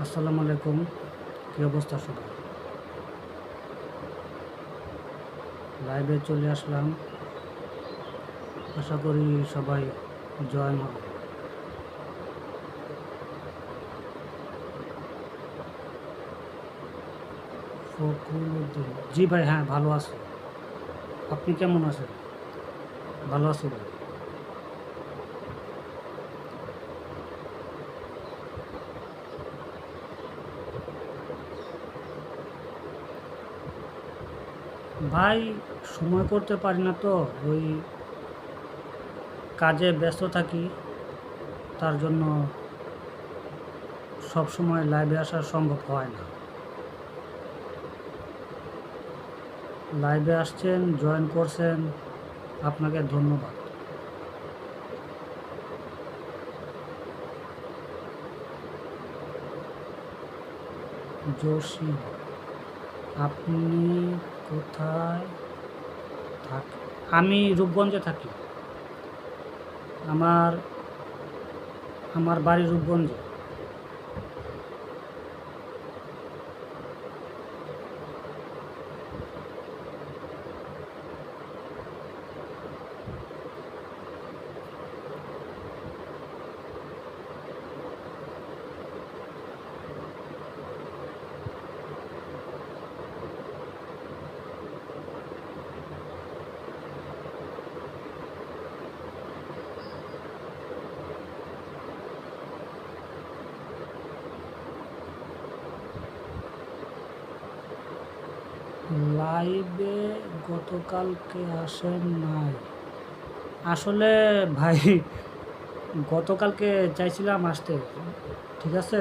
আসসালামু আলাইকুম। কী অবস্থা সবার? লাইভে চলে আসলাম, আশা করি সবাই জয়েন হবে। ফখরুদ্দিন, জি ভাই, হ্যাঁ ভালো আছি। আপনি কেমন আছেন? ভালো আছি ভাই। ভাই, সময় করতে পারি না তো, ওই কাজে ব্যস্ত থাকি, তার জন্য সব সময় লাইভে আসা সম্ভব হয় না। লাইভে আসছেন, জয়েন করছেন, আপনাকে ধন্যবাদ। জসিম, আপনি কোথায় থাকেন? আমি রূপগঞ্জে থাকি। আমার আমার বাড়ি রূপগঞ্জে। লাইভে গতকালকে আসেন নাই? আসলে ভাই, গতকালকে চাইছিলাম আসতে, ঠিক আছে,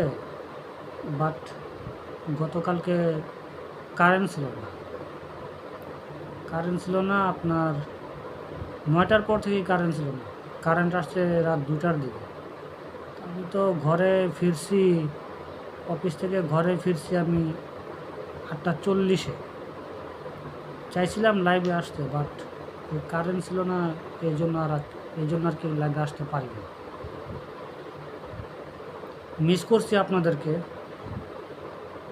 বাট গতকালকে কারেন্ট ছিল না। আপনার 9টার পর থেকেই কারেন্ট ছিল না। কারেন্ট আসছে রাত 2টার দিকে। আমি তো ঘরে ফিরছি, অফিস থেকে ঘরে ফিরছি আমি 8টা 40-এ। চাইছিলাম লাইভে আসতে, বাট কারেন্ট ছিল না, এই জন্য আর কি লাইভে আসতে পারিনি। মিস করছি আপনাদেরকে।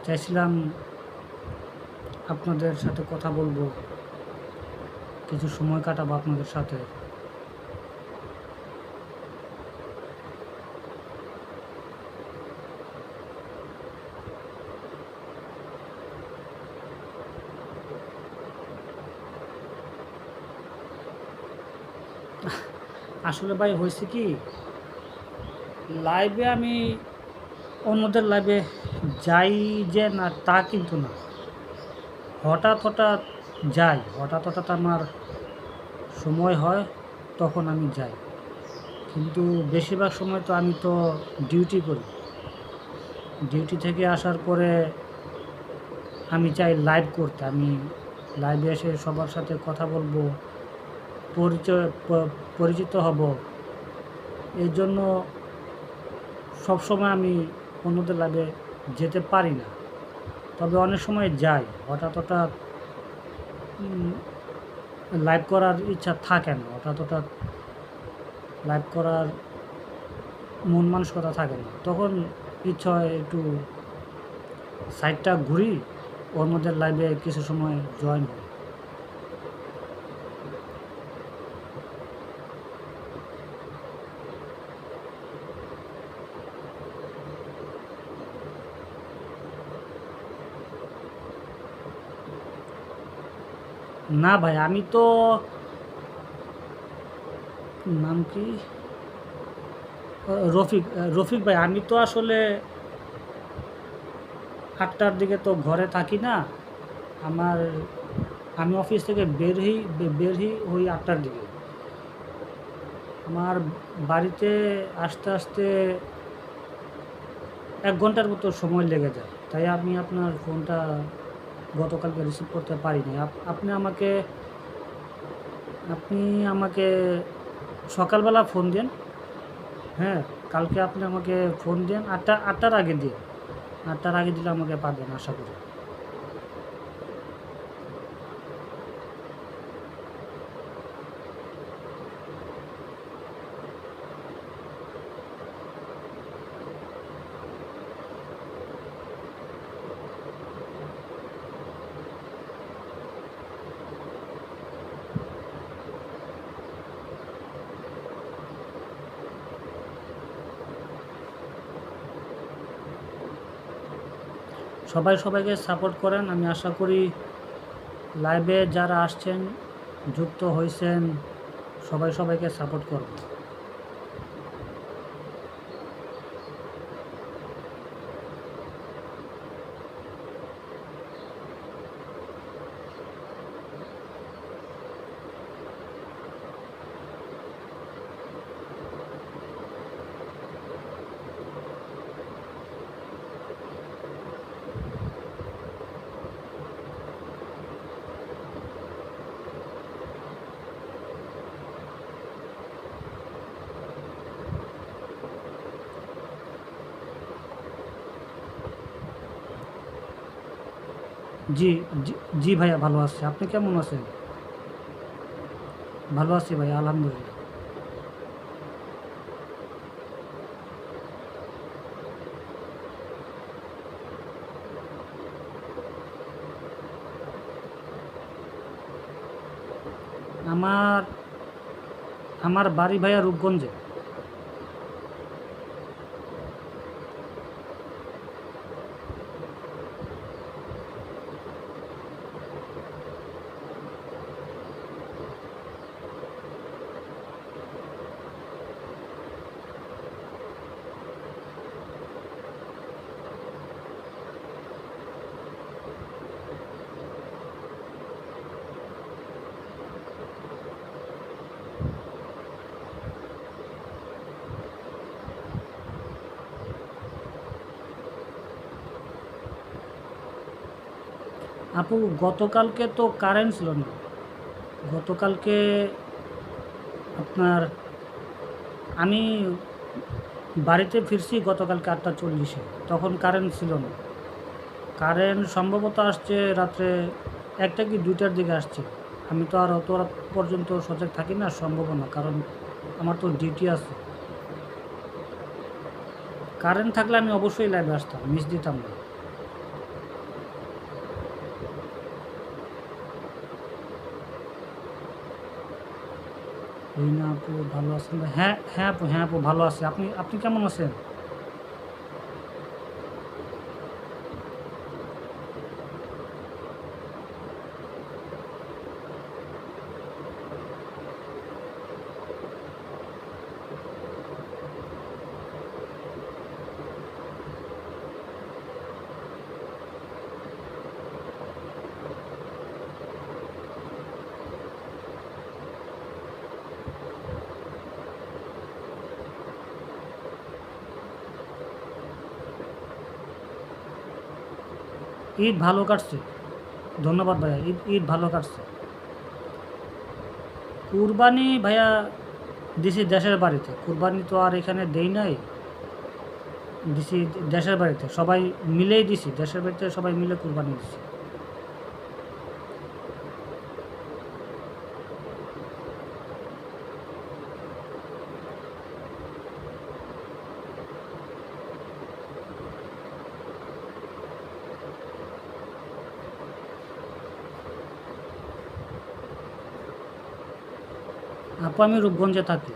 চাইছিলাম আপনাদের সাথে কথা বলবো, কিছু সময় কাটাবো আপনাদের সাথে। আসলে ভাই হয়েছে কি, লাইভে আমি অন্যদের লাইভে যাই যে না তা কিন্তু না, হঠাৎ হঠাৎ যাই, হঠাৎ হঠাৎ আমার সময় হয় তখন আমি যাই, কিন্তু বেশিরভাগ সময় তো আমি তো ডিউটি করি। ডিউটি থেকে আসার পরে আমি চাই লাইভ করতে, আমি লাইভে এসে সবার সাথে কথা বলবো, পরিচিত হব। এই জন্য সবসময় আমি অন্যদের লাইভে যেতে পারি না, তবে অনেক সময় যাই। হঠাৎ হঠাৎ লাইভ করার ইচ্ছা থাকে না, হঠাৎ হঠাৎ লাইভ করার মন মানসিকতা থাকে না, তখন ইচ্ছা হয় একটু সাইটটা ঘুরি, ওর মধ্যে লাইভে কিছু সময় জয়েন হই। না ভাই, আমি তো, নাম কি, রফিক, রফিক ভাই, আমি তো আসলে 8টার দিকে তো ঘরে থাকি না। আমার আমি অফিস থেকে বের হই 8টার দিকে। আমার বাড়িতে আসতে আসতে 1 ঘন্টার মতো সময় লেগে যায়, তাই আমি আপনার ফোনটা গতকালকে রিসিভ করতে পারিনি। আপনি আমাকে সকালবেলা ফোন দেন। হ্যাঁ, কালকে আপনি আমাকে ফোন দেন, 8টার আগে দিন। 8টার আগে দিলে আমাকে পাবেন আশা করি। সবাই সবাইকে সাপোর্ট করেন। আমি আশা করি লাইভে যারা আসছেন, যুক্ত হয়েছেন, সবাই সবাইকে সাপোর্ট করবেন। জি জি জি ভাইয়া, ভালো আছি। আপনি কেমন আছেন? ভালো আছি ভাইয়া, আলহামদুলিল্লাহ। আমার আমার বাড়ি ভাইয়া রূপগঞ্জে। আপু, গতকালকে তো কারেন্ট ছিল না। গতকালকে আপনার আমি বাড়িতে ফিরছি গতকালকে 8:40-এ, তখন কারেন্ট ছিল না। কারেন্ট সম্ভবত আসছে রাত্রে 1টা কি 2টার দিকে আসছে। আমি তো আর অত রাত পর্যন্ত সজাগ থাকি না, সম্ভব না, কারণ আমার তো ডিউটি আছে। কারেন্ট থাকলে আমি অবশ্যই লাইভে আসতাম, মিস দিতাম না। রিনা আপু ভালো আছেন? হ্যাঁ হ্যাঁ আপু, হ্যাঁ আপু ভালো আছে। আপনি আপনি কেমন আছেন? ঈদ ভালো কাটছে, ধন্যবাদ ভাইয়া। ঈদ ঈদ ভালো কাটছে। কুরবানি ভাইয়া দিছি দেশের বাড়িতে, কুরবানি তো আর এখানে দেই নাই, দিছি দেশের বাড়িতে। সবাই মিলেই দিছি, দেশের বাড়িতে সবাই মিলে কুরবানি দিছি। আপু, আমি রূপগঞ্জে থাকি।